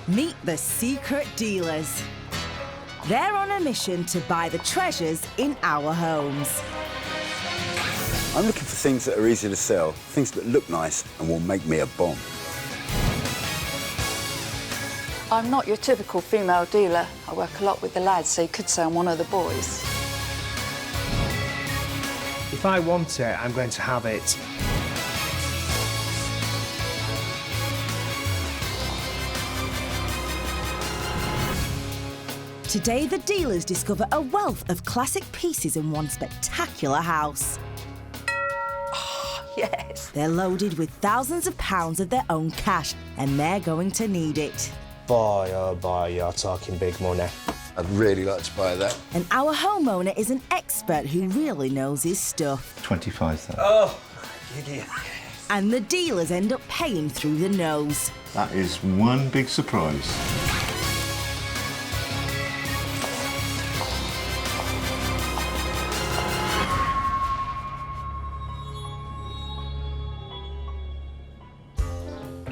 Meet the secret dealers. They're on a mission to buy the treasures in our homes. I'm looking for things that are easy to sell, things that look nice and will make me a bomb. I'm not your typical female dealer. I work a lot with the lads, so you could say I'm one of the boys. If I want it, I'm going to have it. Today, the dealers discover a wealth of classic pieces in one spectacular house. Oh, yes. They're loaded with thousands of pounds of their own cash, and they're going to need it. Boy, oh boy, you're talking big money. I'd really like to buy that. And our homeowner is an expert who really knows his stuff. 25,000. Oh, idiot. And the dealers end up paying through the nose. That is one big surprise.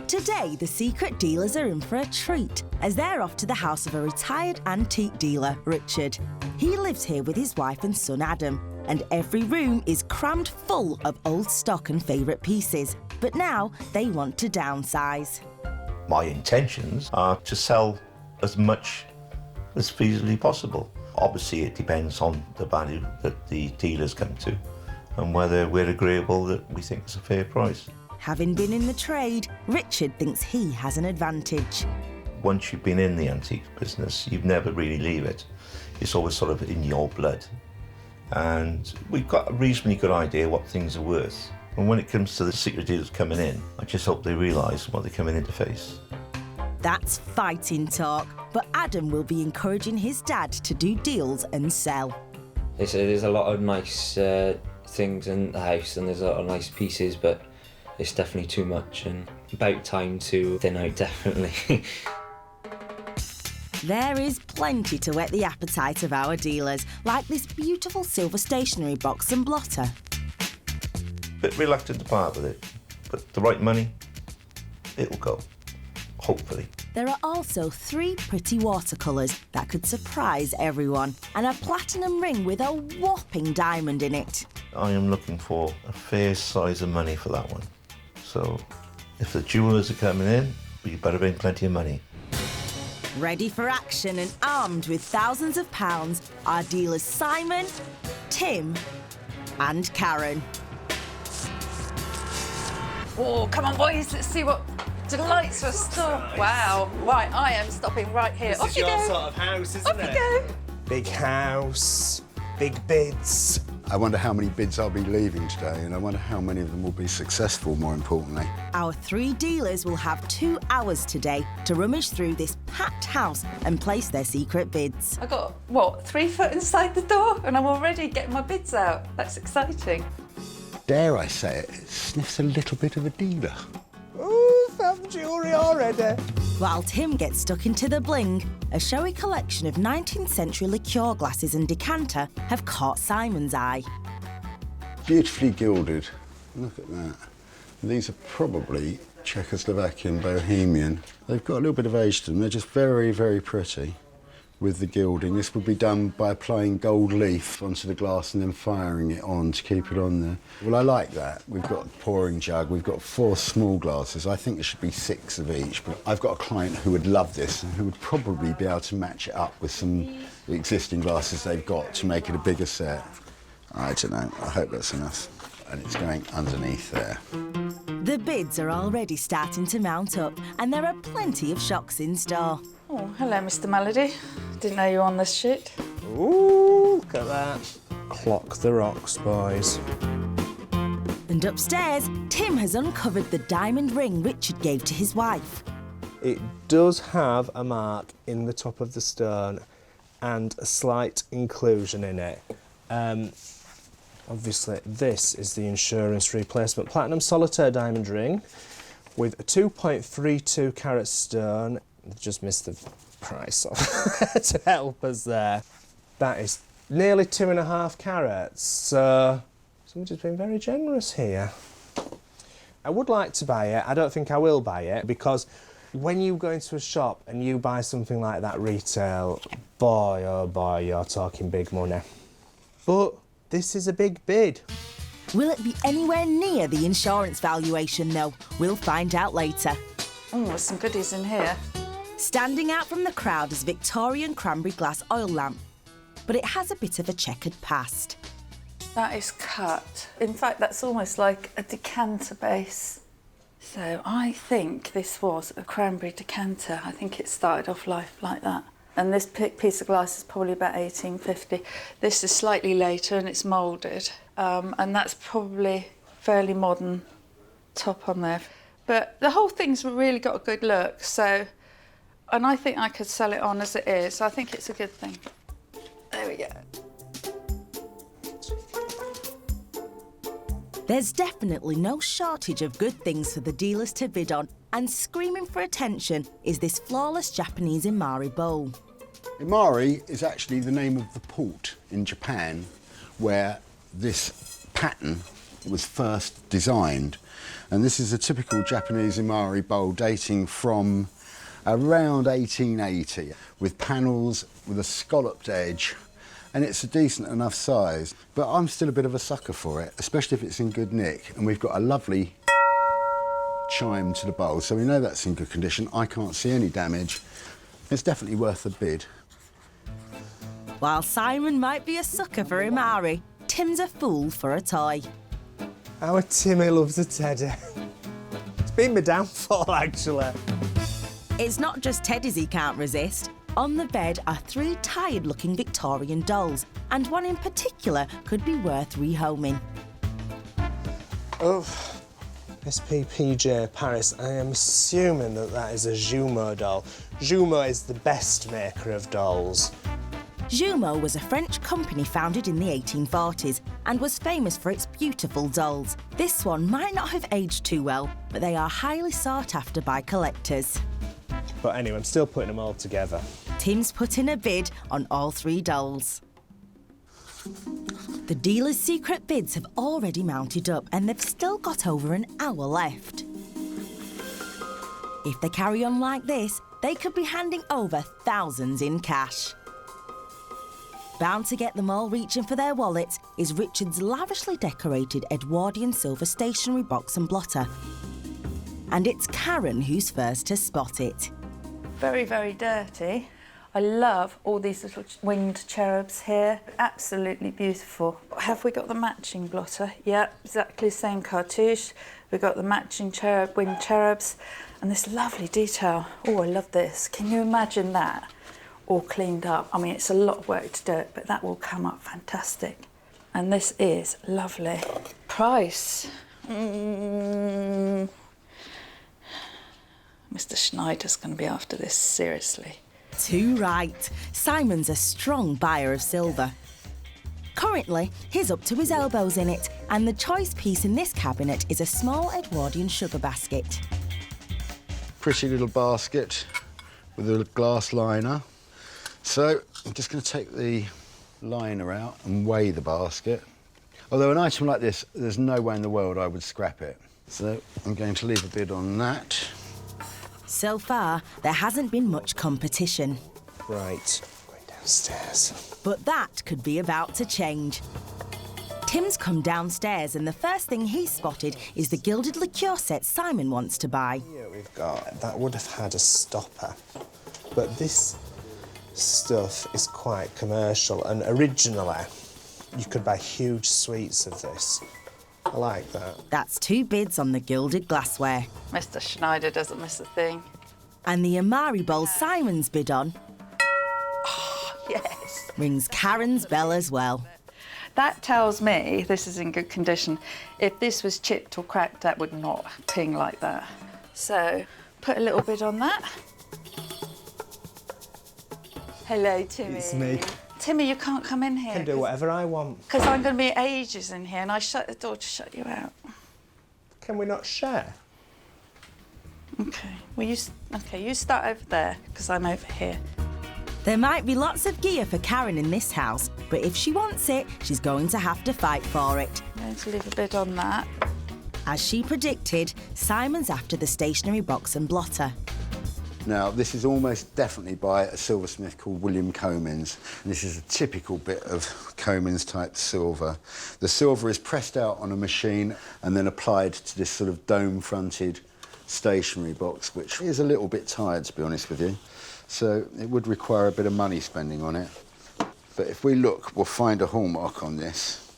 Today, the secret dealers are in for a treat, as they're off to the house of a retired antique dealer, Richard. He lives here with his wife and son, Adam, and every room is crammed full of old stock and favourite pieces. But now, they want to downsize. My intentions are to sell as much as feasibly possible. Obviously, it depends on the value that the dealers come to and whether we're agreeable that we think it's a fair price. Having been in the trade, Richard thinks he has an advantage. Once you've been in the antique business, you never really leave it. It's always sort of in your blood. And we've got a reasonably good idea what things are worth. And when it comes to the secret dealers coming in, I just hope they realise what they're coming in to face. That's fighting talk, but Adam will be encouraging his dad to do deals and sell. There's a lot of nice things in the house, and there's a lot of nice pieces, but it's definitely too much, and about time to thin out, definitely. There is plenty to whet the appetite of our dealers, like this beautiful silver stationery box and blotter. Bit reluctant to part with it, but the right money, it'll go, hopefully. There are also 3 pretty watercolours that could surprise everyone, and a platinum ring with a whopping diamond in it. I am looking for a fair size of money for that one. So, if the jewellers are coming in, we better bring plenty of money. Ready for action and armed with thousands of pounds are dealers Simon, Tim and Karen. Oh, come on, boys, let's see what delights for store. Wow. Right, I am stopping right here. This Off is you your go. sort of house, isn't Off it? you go. Big house, big bids. I wonder how many bids I'll be leaving today, and I wonder how many of them will be successful, more importantly. Our 3 dealers will have 2 hours today to rummage through this packed house and place their secret bids. I got, what, 3 foot inside the door, and I'm already getting my bids out. That's exciting. Dare I say it, it sniffs a little bit of a dealer. Ooh, found jewellery already. While Tim gets stuck into the bling, a showy collection of 19th century liqueur glasses and decanter have caught Simon's eye. Beautifully gilded. Look at that. These are probably Czechoslovakian Bohemian. They've got a little bit of age to them. They're just very, very pretty with the gilding. This would be done by applying gold leaf onto the glass and then firing it on to keep it on there. Well, I like that. We've got a pouring jug. We've got 4 small glasses. I think there should be 6 of each. But I've got a client who would love this and who would probably be able to match it up with some existing glasses they've got to make it a bigger set. I don't know. I hope that's enough. And it's going underneath there. The bids are already starting to mount up, and there are plenty of shocks in store. Oh, hello, Mr. Melody. Didn't know you were on this shit. Ooh, look at that. Clock the rocks, boys. And upstairs, Tim has uncovered the diamond ring Richard gave to his wife. It does have a mark in the top of the stone and a slight inclusion in it. Obviously, this is the insurance replacement platinum solitaire diamond ring with a 2.32 carat stone. Just missed the price off to help us there. That is nearly 2.5 carats, so somebody's been very generous here. I would like to buy it. I don't think I will buy it because When you go into a shop and you buy something like that retail, boy, oh boy, you're talking big money. But this is a big bid. Will it be anywhere near the insurance valuation, though? We'll find out later. Oh, there's some goodies in here. Standing out from the crowd is Victorian cranberry glass oil lamp, but it has a bit of a checkered past. That is cut. In fact, that's almost like a decanter base. So I think this was a cranberry decanter. I think it started off life like that. And this piece of glass is probably about 1850. This is slightly later and it's moulded. And that's probably fairly modern top on there. But the whole thing's really got a good look. So, and I think I could sell it on as it is. I think it's a good thing. There we go. There's definitely no shortage of good things for the dealers to bid on, and screaming for attention is this flawless Japanese Imari bowl. Imari is actually the name of the port in Japan where this pattern was first designed. And this is a typical Japanese Imari bowl dating from around 1880 with panels with a scalloped edge. And it's a decent enough size, but I'm still a bit of a sucker for it, especially if it's in good nick. And we've got a lovely chime to the bowl, so we know that's in good condition. I can't see any damage. It's definitely worth a bid. While Simon might be a sucker for Imari, Tim's a fool for a toy. Our Timmy loves a teddy. It's been my downfall, actually. It's not just teddies he can't resist. On the bed are 3 tired-looking Victorian dolls, and one in particular could be worth rehoming. Oh, SPPJ Paris, I am assuming that is a Jumeau doll. Jumeau is the best maker of dolls. Jumeau was a French company founded in the 1840s and was famous for its beautiful dolls. This one might not have aged too well, but they are highly sought after by collectors. But anyway, I'm still putting them all together. Tim's put in a bid on all 3 dolls. The dealer's secret bids have already mounted up and they've still got over an hour left. If they carry on like this, they could be handing over thousands in cash. Bound to get them all reaching for their wallets is Richard's lavishly decorated Edwardian silver stationery box and blotter. And it's Karen who's first to spot it. Very, very dirty. I love all these little winged cherubs here. Absolutely beautiful. Have we got the matching blotter? Yeah, exactly the same cartouche. We've got the matching cherub, winged cherubs, and this lovely detail. Oh, I love this. Can you imagine that? All cleaned up. I mean, it's a lot of work to do it, but that will come up fantastic. And this is lovely. Price. Mr. Schneider's going to be after this, seriously. Too right. Simon's a strong buyer of silver. Currently, he's up to his elbows in it, and the choice piece in this cabinet is a small Edwardian sugar basket. Pretty little basket with a glass liner. So I'm just going to take the liner out and weigh the basket. Although an item like this, there's no way in the world I would scrap it. So I'm going to leave a bid on that. So far, there hasn't been much competition. Right, going downstairs. But that could be about to change. Tim's come downstairs and the first thing he's spotted is the gilded liqueur set Simon wants to buy. Here we've got, that would have had a stopper, but this stuff is quite commercial, and originally you could buy huge suites of this. I like that. That's 2 bids on the gilded glassware. Mr. Schneider doesn't miss a thing. And the Imari bowl Simon's bid on Yes. rings Karen's bell as well. That tells me this is in good condition. If this was chipped or cracked, that would not ping like that. So, put a little bit on that. Hello, Timmy. It's me. Timmy, you can't come in here. I can do whatever I want. Because I'm going to be ages in here, and I shut the door to shut you out. Can we not share? Okay. Well, you start over there, because I'm over here. There might be lots of gear for Karen in this house, but if she wants it, she's going to have to fight for it. I'm going to leave a bit on that. As she predicted, Simon's after the stationery box and blotter. Now, this is almost definitely by a silversmith called William Comins. And this is a typical bit of Comins type silver. The silver is pressed out on a machine and then applied to this sort of dome-fronted stationery box, which is a little bit tired, to be honest with you. So it would require a bit of money spending on it. But if we look, we'll find a hallmark on this.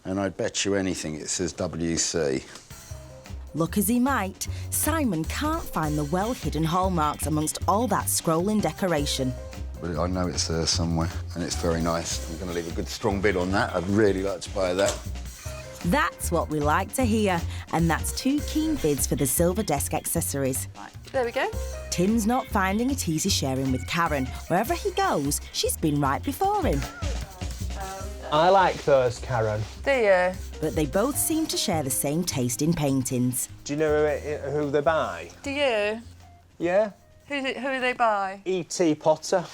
And I'd bet you anything it says WC. Look as he might, Simon can't find the well-hidden hallmarks amongst all that scrolling decoration. But I know it's there somewhere, and it's very nice. I'm going to leave a good strong bid on that. I'd really like to buy that. That's what we like to hear, and that's 2 keen bids for the silver desk accessories. Right, there we go. Tim's not finding it easy sharing with Karen. Wherever he goes, she's been right before him. I like those, Karen. Do you? But they both seem to share the same taste in paintings. Do you know who they by? Do you? Yeah? Who do they buy? E.T. Potter.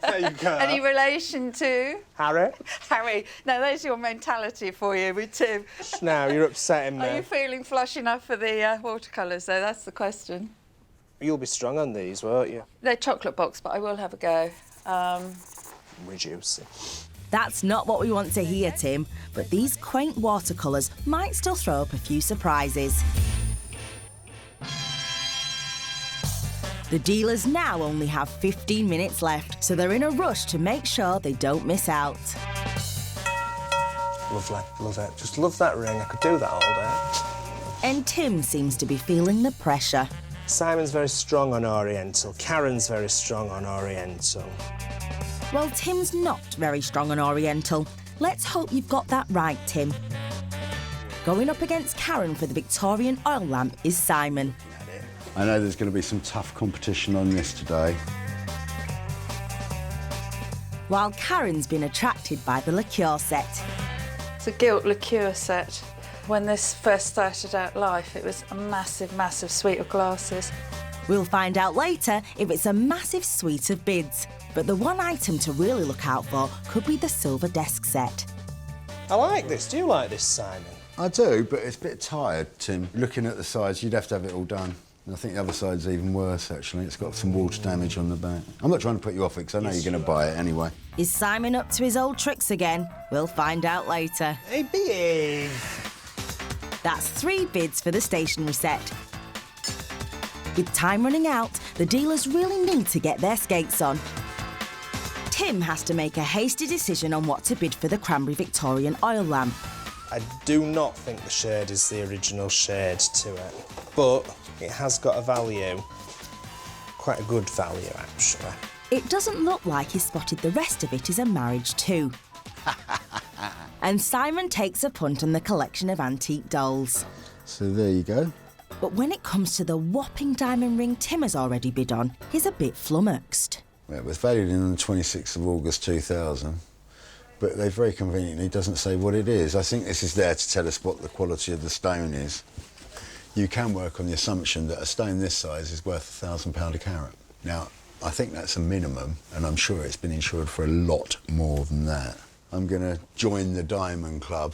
There you go. Any relation to? Harry? Harry. No, there's your mentality for you with Tim. Now, you're upsetting me. Are you feeling flush enough for the watercolours, though? That's the question. You'll be strong on these, won't you? They're chocolate box, but I will have a go. Reducing. That's not what we want to hear, Tim, but these quaint watercolours might still throw up a few surprises. The dealers now only have 15 minutes left, so they're in a rush to make sure they don't miss out. Lovely, love it. Just love that ring. I could do that all day. And Tim seems to be feeling the pressure. Simon's very strong on Oriental. Karen's very strong on Oriental. Well, Tim's not very strong on Oriental. Let's hope you've got that right, Tim. Going up against Karen for the Victorian oil lamp is Simon. I know there's going to be some tough competition on this today. While Karen's been attracted by the liqueur set. It's a gilt liqueur set. When this first started out life, it was a massive, massive suite of glasses. We'll find out later if it's a massive suite of bids. But the one item to really look out for could be the silver desk set. I like this. Do you like this, Simon? I do, but it's a bit tired, Tim. Looking at the sides, you'd have to have it all done. And I think the other side's even worse, actually. It's got some water damage on the back. I'm not trying to put you off it, because I know you're going to buy it anyway. Is Simon up to his old tricks again? We'll find out later. Hey, big. That's 3 bids for the stationery set. With time running out, the dealers really need to get their skates on. Tim has to make a hasty decision on what to bid for the cranberry Victorian oil lamp. I do not think the shade is the original shade to it, but it has got a value. Quite a good value, actually. It doesn't look like he spotted the rest of it is a marriage too. And Simon takes a punt on the collection of antique dolls. So there you go. But when it comes to the whopping diamond ring Tim has already bid on, he's a bit flummoxed. Well, it was valued in on the 26th of August 2000, but they very conveniently doesn't say what it is. I think this is there to tell us what the quality of the stone is. You can work on the assumption that a stone this size is worth £1,000 a carat. Now, I think that's a minimum, and I'm sure it's been insured for a lot more than that. I'm going to join the Diamond Club,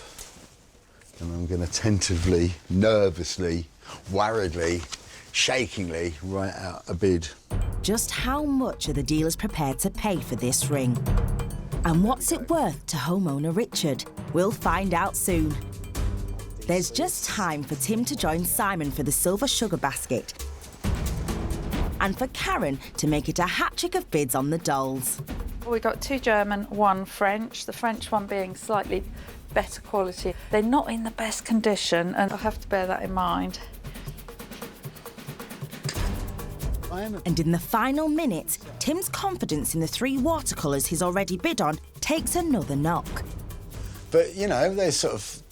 and I'm going to tentatively, nervously, worriedly, shakingly write out a bid. Just how much are the dealers prepared to pay for this ring? And what's it worth to homeowner Richard? We'll find out soon. There's just time for Tim to join Simon for the silver sugar basket. And for Karen to make it a hat-trick of bids on the dolls. We got 2 German, 1 French, the French one being slightly better quality. They're not in the best condition, and I'll have to bear that in mind. And in the final minute, Tim's confidence in the 3 watercolours he's already bid on takes another knock. But, you know, they sort of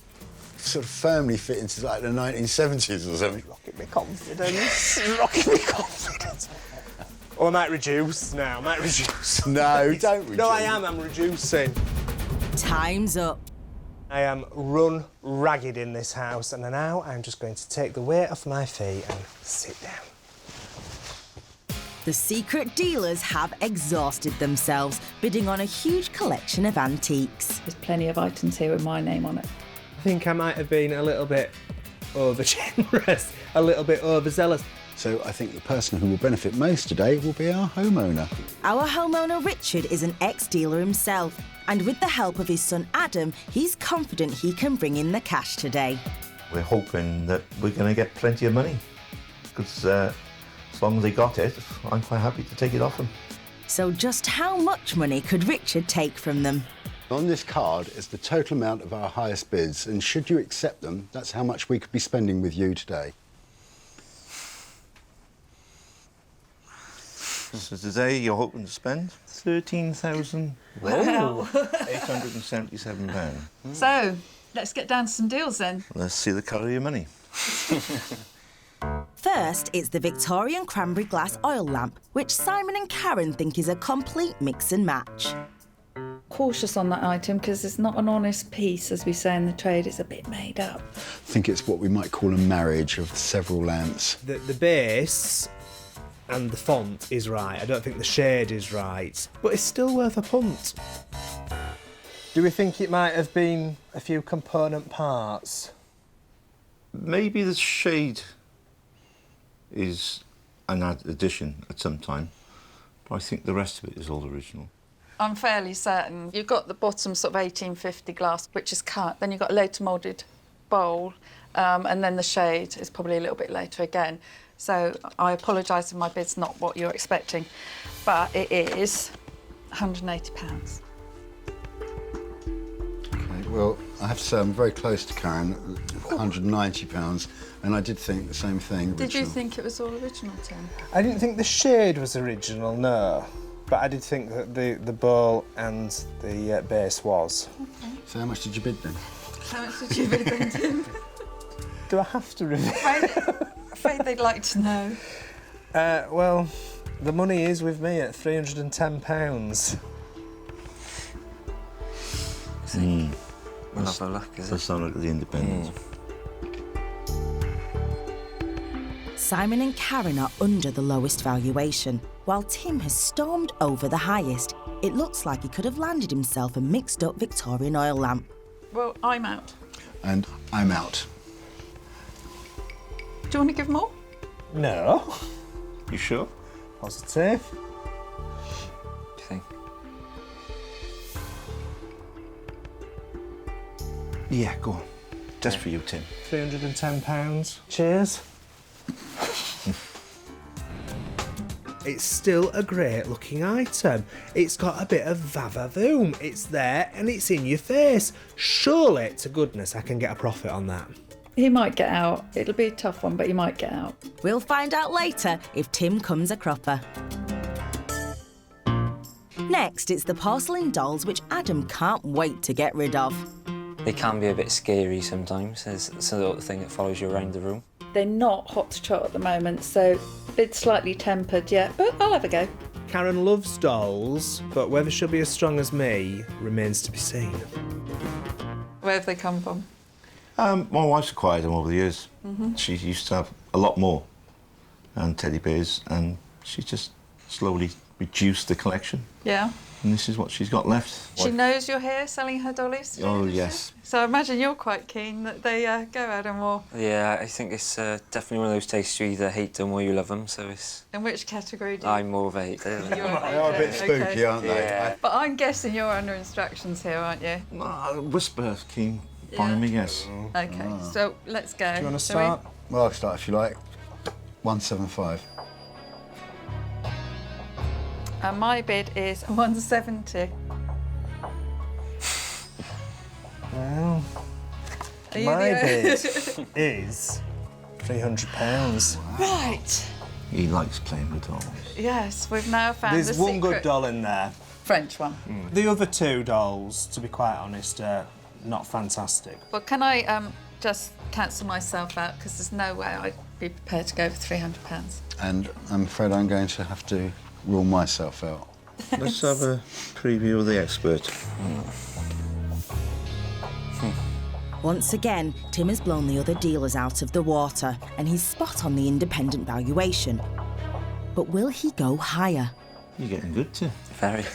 firmly fit into, like, the 1970s or something. Rocking me confidence. Rocking me confidence. Oh, I might reduce now. I might reduce. No, don't reduce. No, I am. I'm reducing. Time's up. I am run ragged in this house, and now I'm just going to take the weight off my feet and sit down. The secret dealers have exhausted themselves, bidding on a huge collection of antiques. There's plenty of items here with my name on it. I think I might have been a little bit over-generous, a little bit overzealous. So I think the person who will benefit most today will be our homeowner. Our homeowner Richard is an ex-dealer himself, and with the help of his son Adam, he's confident he can bring in the cash today. We're hoping that we're going to get plenty of money, because as long as they got it, I'm quite happy to take it off them. So just how much money could Richard take from them? On this card is the total amount of our highest bids, and should you accept them, that's how much we could be spending with you today. So today you're hoping to spend £13,877. So, let's get down to some deals then. Let's see the colour of your money. First, it's the Victorian cranberry glass oil lamp, which Simon and Karen think is a complete mix and match. Cautious on that item because it's not an honest piece, as we say in the trade. It's a bit made up. I think it's what we might call a marriage of several lamps. The base and the font is right. I don't think the shade is right, but it's still worth a punt. Do we think it might have been a few component parts? Maybe the shade is an addition at some time, but I think the rest of it is all original. I'm fairly certain. You've got the bottom sort of 1850 glass, which is cut. Then you've got a later moulded bowl, and then the shade is probably a little bit later again. So I apologise if my bid's not what you're expecting, but it is £180. Okay, well, I have to say I'm very close to Karen, £190, and I did think the same thing. Did you think it was all original, Tim? I didn't think the shade was original, no. But I did think that the bowl and the base was. Okay. So how much did you bid then? How much did you bid then, Tim? Do I have to reveal? Afraid they'd like to know. Well, the money is with me at £310. We'll have a look, is it? Let's have a look at the independents. Simon and Karen are under the lowest valuation, while Tim has stormed over the highest. It looks like he could have landed himself a mixed-up Victorian oil lamp. Well, I'm out. And I'm out. Do you want to give more? No. You sure? Positive. What do you think? Yeah, go on. Just for you, Tim. £310. Cheers. It's still a great looking item. It's got a bit of va-va-voom. It's there and it's in your face. Surely, to goodness, I can get a profit on that. He might get out. It'll be a tough one, but he might get out. We'll find out later if Tim comes a cropper. Next, it's the porcelain dolls which Adam can't wait to get rid of. They can be a bit scary sometimes. There's a sort of thing that follows you around the room. They're not hot to trot at the moment, so a bit slightly tempered yet, but I'll have a go. Karen loves dolls, but whether she'll be as strong as me remains to be seen. Where have they come from? My wife's acquired them over the years. She used to have a lot more and teddy bears, and she just slowly reduced the collection. Yeah. And this is what she's got left. She knows you're here selling her dollies? Oh, yes. So I imagine you're quite keen that they go out and more. Yeah, I think it's definitely one of those tastes you either hate them or you love them, so it's... In which category do you... I'm more of a hater. You're a They are a bit hater, spooky, aren't they? Yeah. But I'm guessing you're under instructions here, aren't you? Whisper came by me, yes. OK, so let's go. Do you want to Shall we? start? Well, I'll start if you like. 175. And my bid is 170. Well, Are you my the- bid is £300. Right. He likes playing with dolls. Yes, we've now found There's the one secret good doll in there. French one. The other two dolls, to be quite honest, are not fantastic. But can I just cancel myself out, because there's no way I'd be prepared to go for £300. And I'm afraid I'm going to have to rule myself out. Let's have a preview of the expert. Once again, Tim has blown the other dealers out of the water and he's spot on the independent valuation. But will he go higher? You're getting good, too. Very.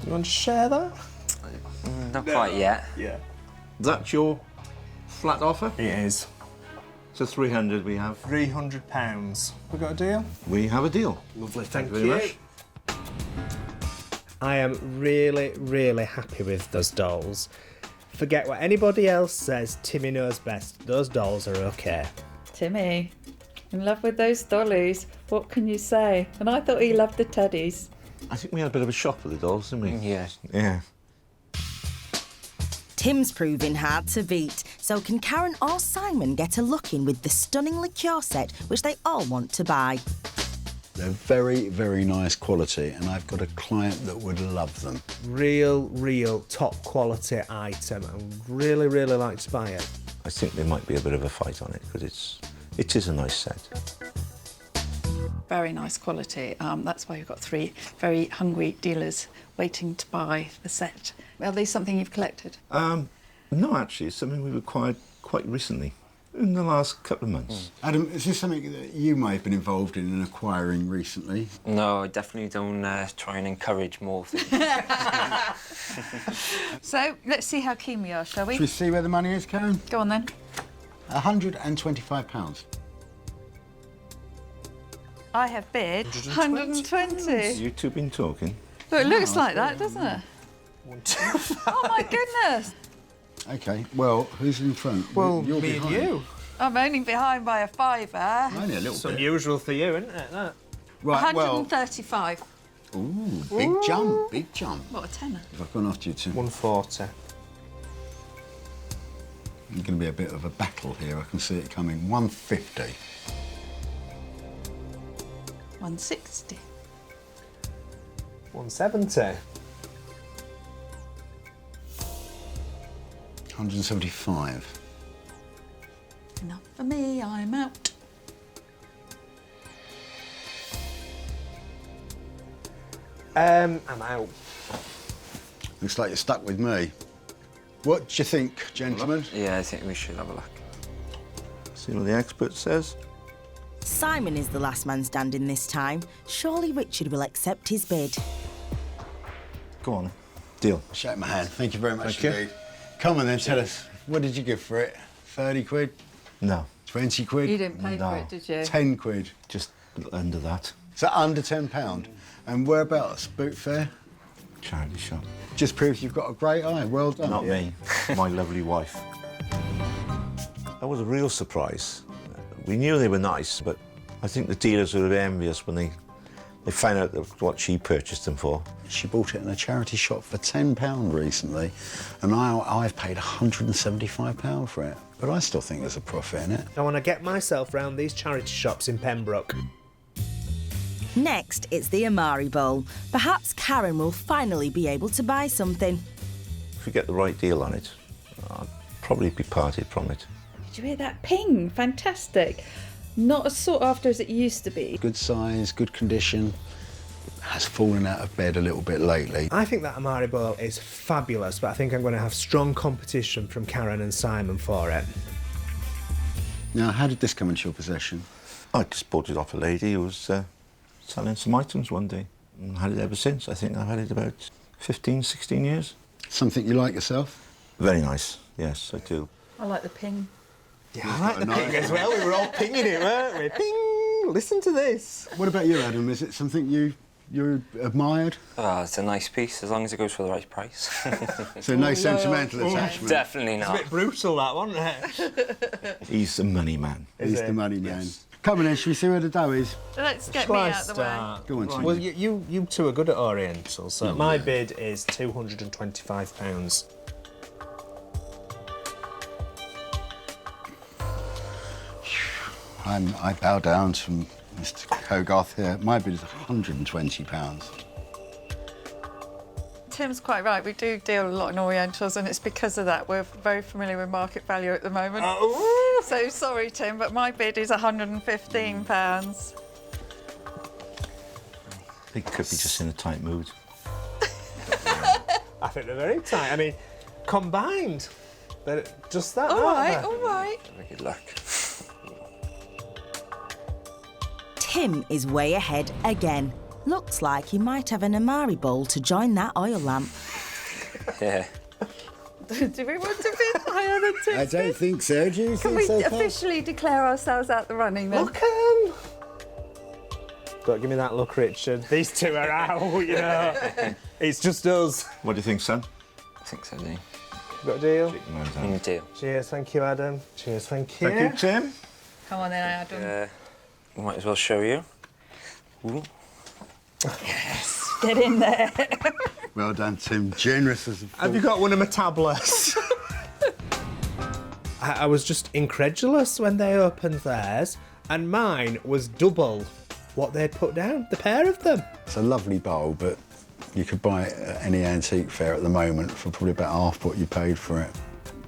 You want to share that? Not quite yet. Yeah. That's your flat offer? It is. So 300 we have. £300. We got a deal? We have a deal. Lovely, Thank you very much. I am really, really happy with those dolls. Forget what anybody else says, Timmy knows best. Those dolls are okay. Timmy, in love with those dollies. What can you say? And I thought he loved the teddies. I think we had a bit of a shop with the dolls, didn't we? Yeah. Yeah. Tim's proving hard to beat, so can Karen or Simon get a look in with the stunning liqueur set which they all want to buy? They're very, very nice quality, and I've got a client that would love them. Real top quality item. I'd really, really like to buy it. I think there might be a bit of a fight on it because it is a nice set. Very nice quality. That's why you've got 3 very hungry dealers waiting to buy the set. Are these something you've collected? No, actually, it's something we've acquired quite recently, in the last couple of months. Adam, is this something that you may have been involved in and acquiring recently? No, I definitely don't try and encourage more things. So, let's see how keen we are, shall we? Should we see where the money is, Karen? Go on then. £125. I have bid 120. You two been talking? But it looks like that, doesn't it? Oh my goodness! OK, well, who's in front? Well, You're me and behind. you. I'm only behind by a fiver. Only a little It's bit. unusual for you, isn't it, that? Right, well... 135. Ooh, big jump, big jump. What a tenner. I've gone after you, Tim. 140. It's going to be a bit of a battle here. I can see it coming. 150. 160. 170. 175. Enough for me, I'm out. I'm out. Looks like you're stuck with me. What do you think, gentlemen? Yeah, I think we should have a look. See what the expert says? Simon is the last man standing this time. Surely Richard will accept his bid. Go on. Deal. Shake my hand. Thank you very much Thank you. indeed. Come on then, tell us. What did you give for it? 30 quid? No, 20 quid? You didn't pay No. for it, did you? 10 quid. just under that. Is that under £10? And whereabouts? Boot fair? Charity shop. Just proves you've got a great eye. Well done. Not me, my lovely wife. That was a real surprise. We knew they were nice, but I think the dealers were a bit envious when they found out what she purchased them for. She bought it in a charity shop for £10 recently, and I've paid £175 for it. But I still think there's a profit in it. I want to get myself round these charity shops in Pembroke. Next, it's the Amari Bowl. Perhaps Karen will finally be able to buy something. If we get the right deal on it, I'll probably be parted from it. Did you hear that ping? Fantastic. Not as sought after as it used to be. Good size, good condition. Has fallen out of bed a little bit lately. I think that Amari Bowl is fabulous, but I think I'm going to have strong competition from Karen and Simon for it. Now, how did this come into your possession? I just bought it off a lady who was selling some items one day. And had it ever since. I think I've had it about 15, 16 years. Something you like yourself? Very nice, yes, I do. I like the ping. Yeah, I like the ping as well. We were all pinging it, weren't we? Ping! Listen to this. What about you, Adam? Is it something you admired? Oh, it's a nice piece, as long as it goes for the right price. So no sentimental attachment? Definitely It's a not. bit brutal, that, wasn't it? He's the money man. He's the money man. Come on then, shall we see where the dough is? Let's get Shall me I out the way. start? Go on, Tim. Well, you two are good at Oriental, so my bid is £225. I bow down to Mr. Hogarth here. My bid is £120. Tim's quite right. We do deal a lot in Orientals, and it's because of that. We're very familiar with market value at the moment. So sorry, Tim, but my bid is £115. They could be just in a tight mood. I think they're very tight. I mean, combined, they're just that, All aren't right, they? all right. Good luck. Tim is way ahead again. Looks like he might have an Amari bowl to join that oil lamp. Yeah. Do we want to bid higher than 250? I don't think so. Do you Can think we so, Pat? officially declare ourselves out the running then? Look at 'em! Don't give me that look, Richard. These two are out, you know. It's just us. What do you think, son? I think so, do you? Got a deal? Deal. Cheers, thank you, Adam. Cheers, thank you. Thank you, Tim. Come on then, Adam. We might as well show you. Ooh. Yes, get in there. Well done, Tim. Generous as a Have you got one of my tablets? I was just incredulous when they opened theirs, and mine was double what they'd put down, the pair of them. It's a lovely bowl, but you could buy it at any antique fair at the moment for probably about half what you paid for it.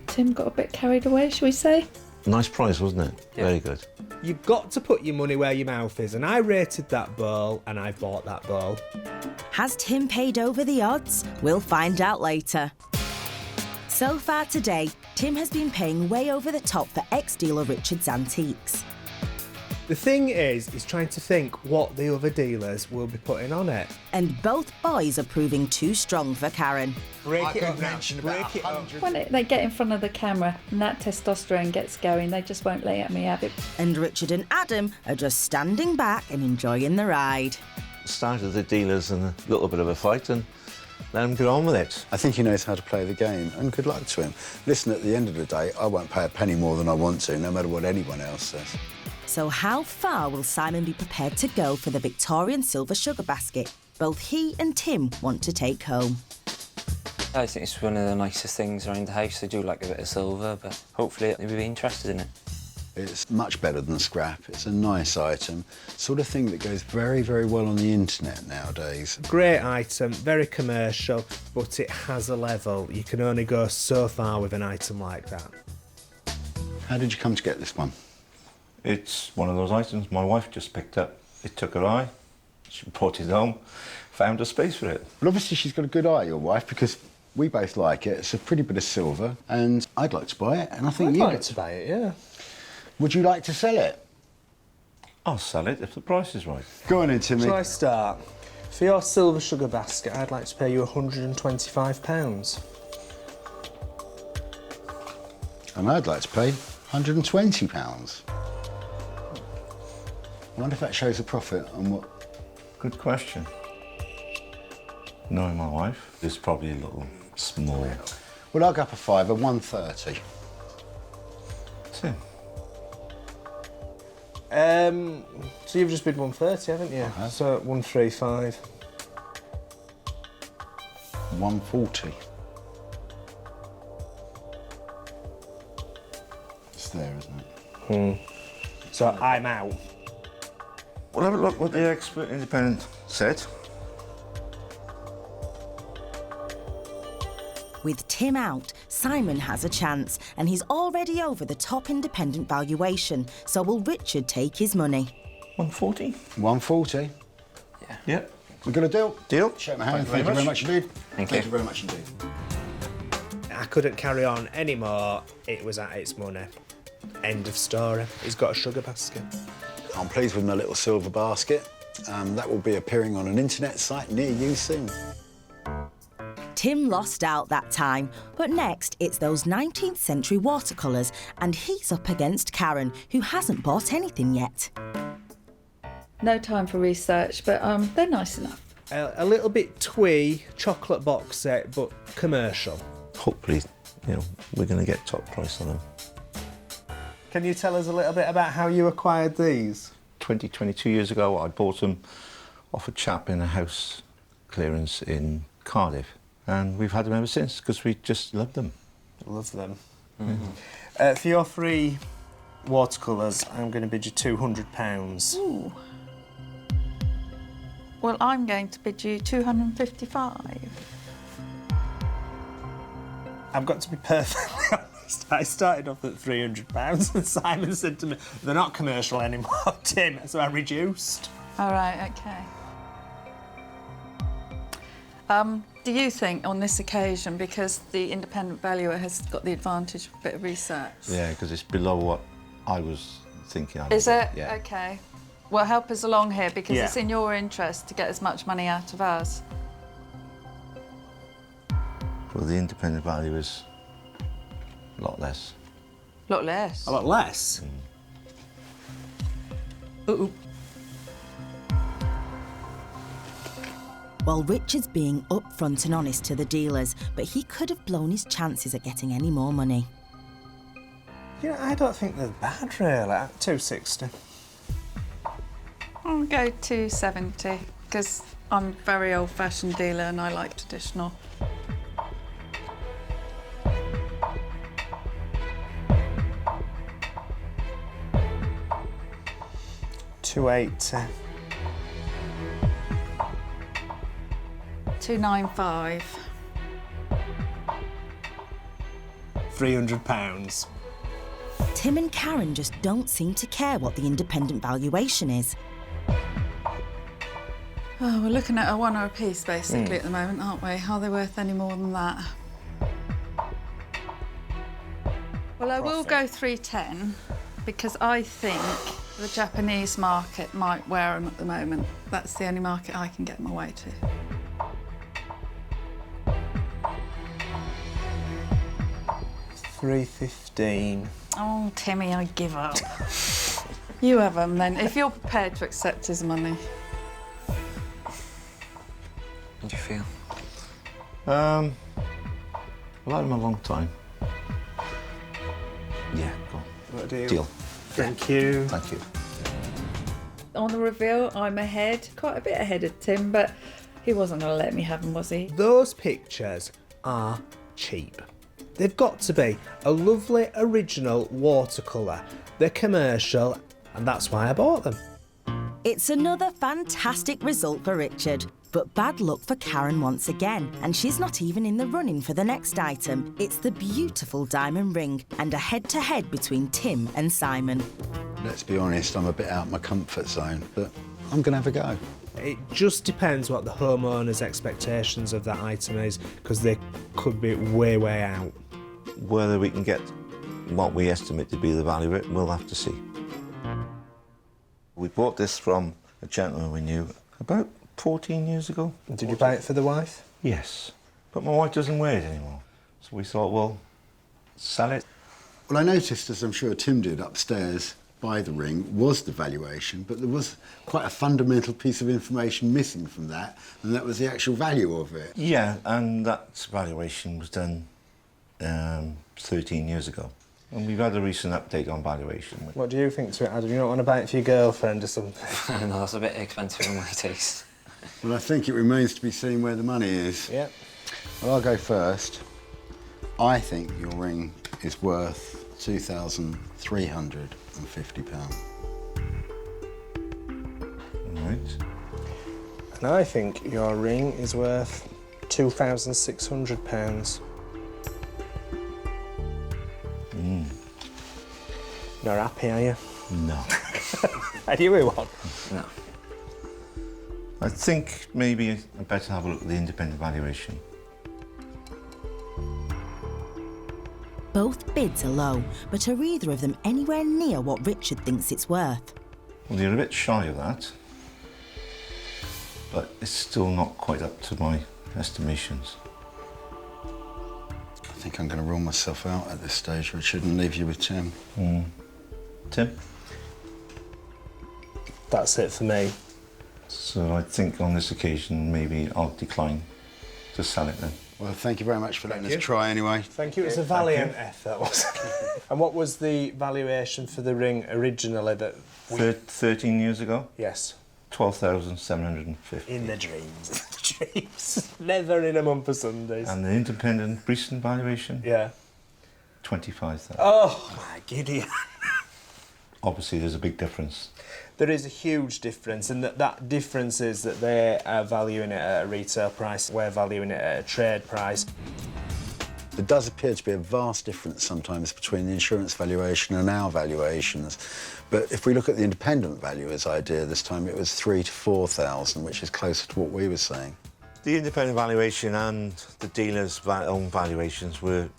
Tim got a bit carried away, shall we say? Nice price, wasn't it? Yeah. Very good. You've got to put your money where your mouth is, and I rated that bowl, and I bought that bowl. Has Tim paid over the odds? We'll find out later. So far today, Tim has been paying way over the top for ex-dealer Richard's antiques. The thing is, he's trying to think what the other dealers will be putting on it. And both boys are proving too strong for Karen. Break it up now. Break it up. When they get in front of the camera and that testosterone gets going, they just won't let me have it. And Richard and Adam are just standing back and enjoying the ride. Started the dealers in a little bit of a fight and let him get on with it. I think he knows how to play the game, and good luck to him. Listen, at the end of the day, I won't pay a penny more than I want to, no matter what anyone else says. So how far will Simon be prepared to go for the Victorian silver sugar basket both he and Tim want to take home? I think it's one of the nicest things around the house. I do like a bit of silver, but hopefully you'll be interested in it. It's much better than scrap. It's a nice item, sort of thing that goes very, very well on the internet nowadays. Great item, very commercial, but it has a level. You can only go so far with an item like that. How did you come to get this one? It's one of those items my wife just picked up. It took her eye. She brought it home, found a space for it. Well, obviously she's got a good eye, your wife, because we both like it. It's a pretty bit of silver, and I'd like to buy it, and I think I'd you'd like to buy it, yeah. Would you like to sell it? I'll sell it if the price is right. Go on in, Timmy. Shall I start? For your silver sugar basket, I'd like to pay you £125. And I'd like to pay £120. I wonder if that shows a profit on what... Good question. Knowing my wife, it's probably a little small. Well, I'll go up a fiver, 130. Tim. So you've just bid 130, haven't you? have. So 135. 140. It's there, isn't it? So I'm out. We'll have a look what the expert independent said. With Tim out, Simon has a chance, and he's already over the top independent valuation. So will Richard take his money? 140? 140. Yeah. We got a deal? Deal. Shake my hand. Thank you very much indeed. Thank Thank you. you very much indeed. I couldn't carry on anymore. It was at its money. End of story. He's got a sugar basket. I'm pleased with my little silver basket. That will be appearing on an internet site near you soon. Tim lost out that time, but next it's those 19th century watercolours, and he's up against Karen, who hasn't bought anything yet. No time for research, but they're nice enough. A little bit twee, chocolate box set, but commercial. Hopefully, you know, we're going to get top price on them. Can you tell us a little bit about how you acquired these? 22 years ago, I bought them off a chap in a house clearance in Cardiff. And we've had them ever since, because we just love them. Love them. For your 3 watercolours, I'm going to bid you £200. Ooh. Well, I'm going to bid you 255. I've got to be perfectly honest. I started off at £300 and Simon said to me, they're not commercial anymore, Tim, so I reduced. All right, OK. Do you think on this occasion, because the independent valuer has got the advantage of a bit of research? Yeah, because it's below what I was thinking. Is it? Yeah. OK. Well, help us along here, because Yeah. it's in your interest to get as much money out of us. Well, the independent valuers A lot less. Lot less. A lot less? Ooh. Well, Richard's being upfront and honest to the dealers, but he could have blown his chances at getting any more money. You know, I don't think they're bad, really. At 260. I'll go 270, because I'm a very old-fashioned dealer and I like traditional. $280. 295. £300. Tim and Karen just don't seem to care what the independent valuation is. Oh, we're looking at a one or a piece, basically, at the moment, aren't we? Are they worth any more than that? Well, I will go 310, because I think the Japanese market might wear them at the moment. That's the only market I can get my way to. $315. Oh, Timmy, I give up. You have them then, if you're prepared to accept his money. How do you feel? I've had them a long time. Yeah, go on. What deal? Deal. Thank you. Thank you. On the reveal, I'm ahead, quite a bit ahead of Tim, but he wasn't going to let me have them, was he? Those pictures are cheap. They've got to be a lovely original watercolour. They're commercial, and that's why I bought them. It's another fantastic result for Richard, but bad luck for Karen once again, and she's not even in the running for the next item. It's the beautiful diamond ring and a head-to-head between Tim and Simon. Let's be honest, I'm a bit out of my comfort zone, but I'm going to have a go. It just depends what the homeowner's expectations of that item is, because they could be way, way out. Whether we can get what we estimate to be the value of it, we'll have to see. We bought this from a gentleman we knew about 14 years ago. Did you buy it for the wife? Yes. But my wife doesn't wear it anymore. So we thought, well, sell it. Well, I noticed, as I'm sure Tim did upstairs by the ring, was the valuation, but there was quite a fundamental piece of information missing from that, and that was the actual value of it. Yeah, and that valuation was done 13 years ago. And we've had a recent update on valuation. What do you think to it, Adam? You don't want to buy it for your girlfriend or something? No, that's a bit expensive in my taste. Well, I think it remains to be seen where the money is. Yeah. Well, I'll go first. I think your ring is worth £2,350. All right. And I think your ring is worth £2,600. You're happy, are you? No. Are you with one? No. I think maybe I better have a look at the independent valuation. Both bids are low, but are either of them anywhere near what Richard thinks it's worth? Well, they're a bit shy of that, but it's still not quite up to my estimations. I think I'm going to rule myself out at this stage, Richard, and leave you with Tim. Tim? That's it for me. So I think on this occasion, maybe I'll decline to sell it then. Well, thank you very much for letting you. us try anyway. Thank you. It was a valiant effort, wasn't it? And what was the valuation for the ring originally that we... 13 years ago? Yes. 12,750. In the dreams. Dreams. Never in a month of Sundays. And the independent recent valuation? Yeah. 25,000. Oh, my giddy. Obviously, there's a big difference. There is a huge difference, and that difference is that they are valuing it at a retail price, we're valuing it at a trade price. There does appear to be a vast difference sometimes between the insurance valuation and our valuations. But if we look at the independent valuer's idea this time, it was 3,000 to 4,000, which is closer to what we were saying. The independent valuation and the dealer's own valuations were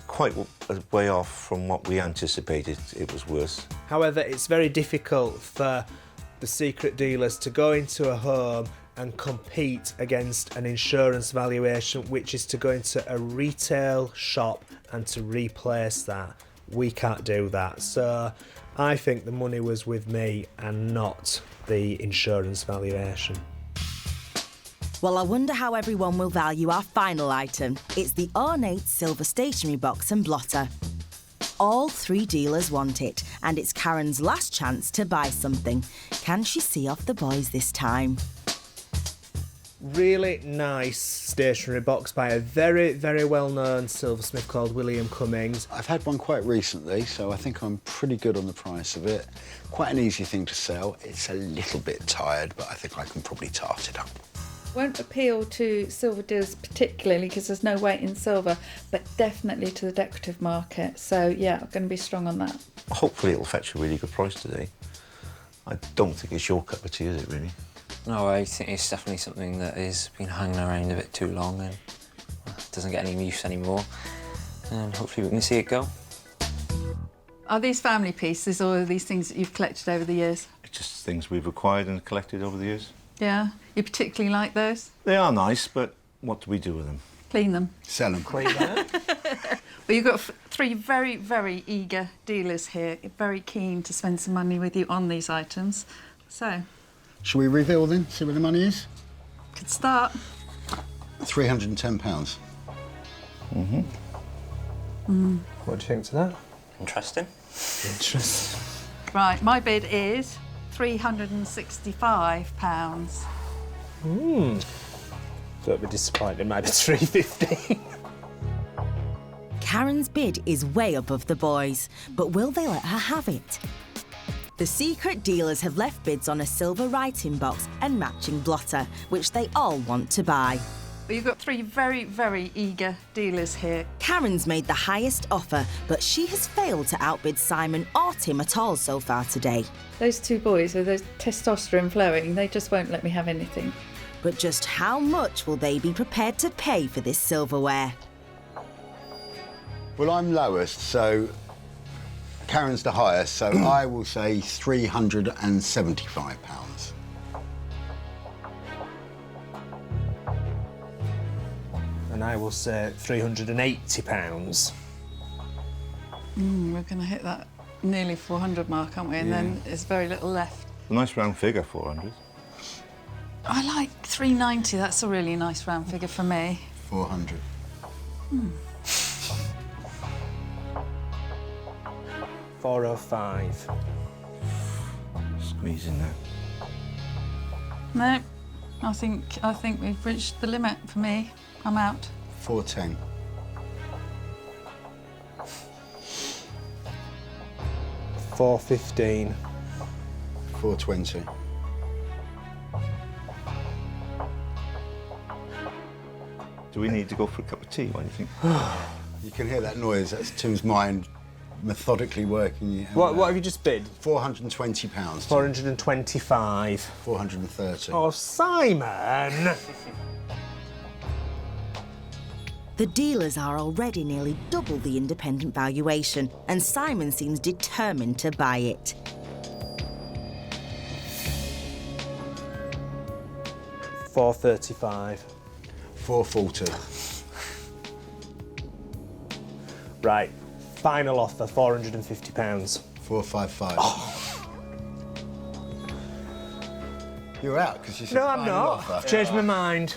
quite a way off from what we anticipated it was worth. However, it's very difficult for the secret dealers to go into a home and compete against an insurance valuation, which is to go into a retail shop and to replace that. We can't do that. So I think the money was with me and not the insurance valuation. Well, I wonder how everyone will value our final item. It's the ornate silver stationery box and blotter. All 3 dealers want it, and it's Karen's last chance to buy something. Can she see off the boys this time? Really nice stationery box by a very, very well-known silversmith called William Cummings. I've had one quite recently, so I think I'm pretty good on the price of it. Quite an easy thing to sell. It's a little bit tired, but I think I can probably tart it up. Won't appeal to silver deals particularly because there's no weight in silver, but definitely to the decorative market. So yeah, I'm going to be strong on that. Hopefully it'll fetch a really good price today. I don't think it's your cup of tea, is it, really? No, I think it's definitely something that has been hanging around a bit too long and doesn't get any use anymore. And hopefully we can see it go. Are these family pieces or are these things that you've collected over the years? It's just things we've acquired and collected over the years. Yeah? You particularly like those? They are nice, but what do we do with them? Clean them. Sell them. Clean that. Well, you've got 3 very, very eager dealers here, very keen to spend some money with you on these items. So, Shall we reveal then? See where the money is? could start. £310. What do you think to that? Interesting. Interesting. Right, my bid is £365. Don't be disappointed, might be 350. Karen's bid is way above the boys, but will they let her have it? The secret dealers have left bids on a silver writing box and matching blotter, which they all want to buy. Well, you've got 3 very, very eager dealers here. Karen's made the highest offer, but she has failed to outbid Simon or Tim at all so far today. Those 2 boys with those testosterone flowing, they just won't let me have anything. But just how much will they be prepared to pay for this silverware? Well, I'm lowest, so Karen's the highest, so I will say £375. And I will say £380. We're going to hit that nearly 400 mark, aren't we? And then there's very little left. A nice round figure, 400. I like 390. That's a really nice round figure for me. 400. £405. Squeezing that. No, I think we've reached the limit for me. I'm out. 410. £415. 420. Do we need to go for a cup of tea? What do you think? You can hear that noise. That's Tim's mind methodically working. What have you just bid? £420. 425. 430. Oh, Simon! The dealers are already nearly double the independent valuation, and Simon seems determined to buy it. £435. 440. Right, final offer, £450. 455. You're out because you said No, I'm final not. offer. I've changed my mind.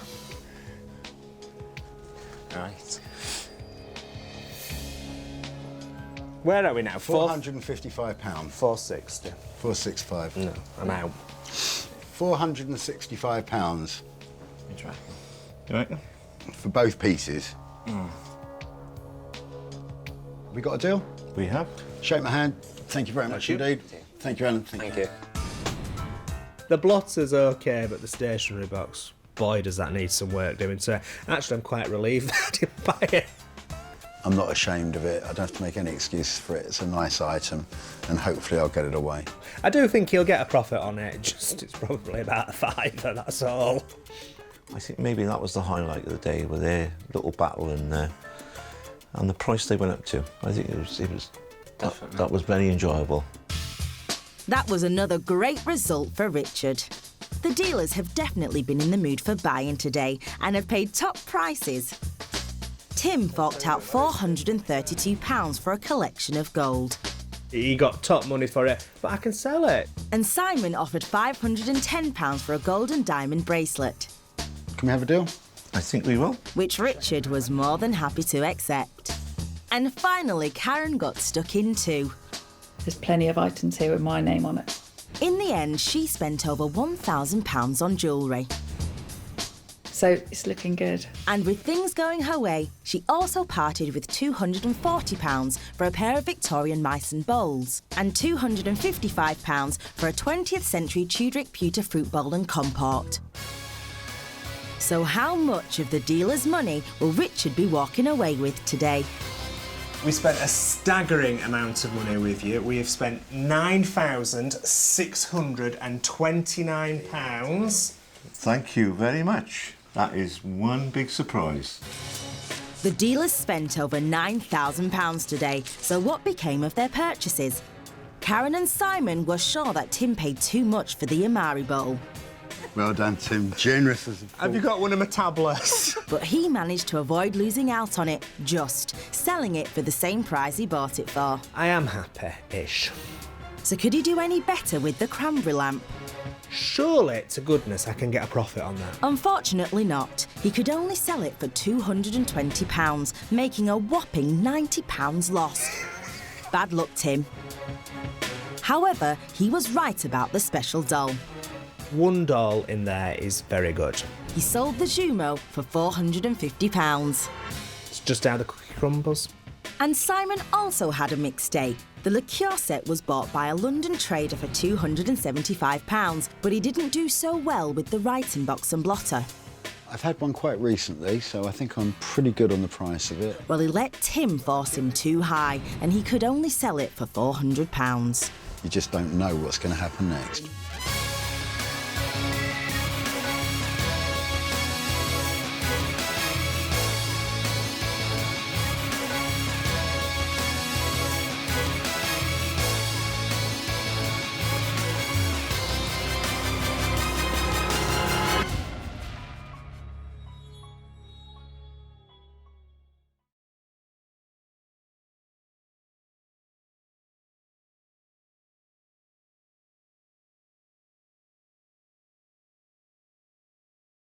Right. Where are we now? £455. 460. 465. No, I'm out. £465 Interesting. You reckon? for both pieces. We got a deal? We have. Shake my hand. Thank you very much indeed. Thank you, Alan. Thank you. The blotter's okay, but the stationery box, boy, does that need some work doing. So actually, I'm quite relieved that I didn't buy it. I'm not ashamed of it. I don't have to make any excuses for it. It's a nice item, and hopefully I'll get it away. I do think he'll get a profit on it, just it's probably about a fiver, that's all. I think maybe that was the highlight of the day, with their little battle and the price they went up to. I think it was that was very enjoyable. That was another great result for Richard. The dealers have definitely been in the mood for buying today and have paid top prices. Tim forked out £432 for a collection of gold. He got top money for it, but I can sell it. And Simon offered £510 for a gold and diamond bracelet, Can we have a deal? I think we will. which Richard was more than happy to accept. And finally, Karen got stuck in too. There's plenty of items here with my name on it. In the end, she spent over £1,000 on jewellery. So it's looking good. And with things going her way, she also parted with £240 for a pair of Victorian Meissen bowls and £255 for a 20th century Tudoric pewter fruit bowl and comport. So how much of the dealer's money will Richard be walking away with today? We spent a staggering amount of money with you. We have spent £9,629. Thank you very much. That is one big surprise. The dealers spent over £9,000 today, so what became of their purchases? Karen and Simon were sure that Tim paid too much for the Amari bowl, Well done, Tim. Generous as a fool. Have you got one of my tablets? but he managed to avoid losing out on it, just selling it for the same price he bought it for. I am happy-ish. So could he do any better with the cranberry lamp? Surely, to goodness, I can get a profit on that. Unfortunately not. He could only sell it for £220, making a whopping £90 lost. Bad luck, Tim. However, he was right about the special doll. One doll in there is very good. He sold the Jumo for £450. It's just how the cookie crumbles. And Simon also had a mixed day. The liqueur set was bought by a London trader for £275, but he didn't do so well with the writing box and blotter. I've had one quite recently, so I think I'm pretty good on the price of it. Well, he let Tim force him too high, and he could only sell it for £400. You just don't know what's going to happen next.